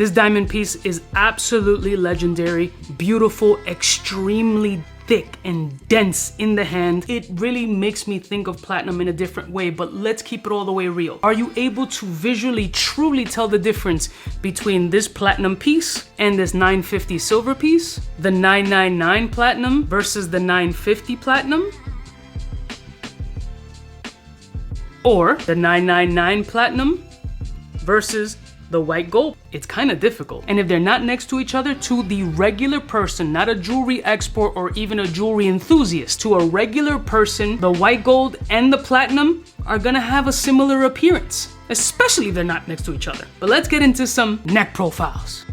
This diamond piece is absolutely legendary, beautiful, extremely thick and dense in the hand. It really makes me think of platinum in a different way, but let's keep it all the way real. Are you able to visually truly tell the difference between this platinum piece and this 950 silver piece? The 999 platinum versus the 950 platinum? Or the 999 platinum versus the white gold? It's kind of difficult. And if they're not next to each other, to the regular person, not a jewelry expert or even a jewelry enthusiast, to a regular person, the white gold and the platinum are gonna have a similar appearance, especially if they're not next to each other. But let's get into some neck profiles.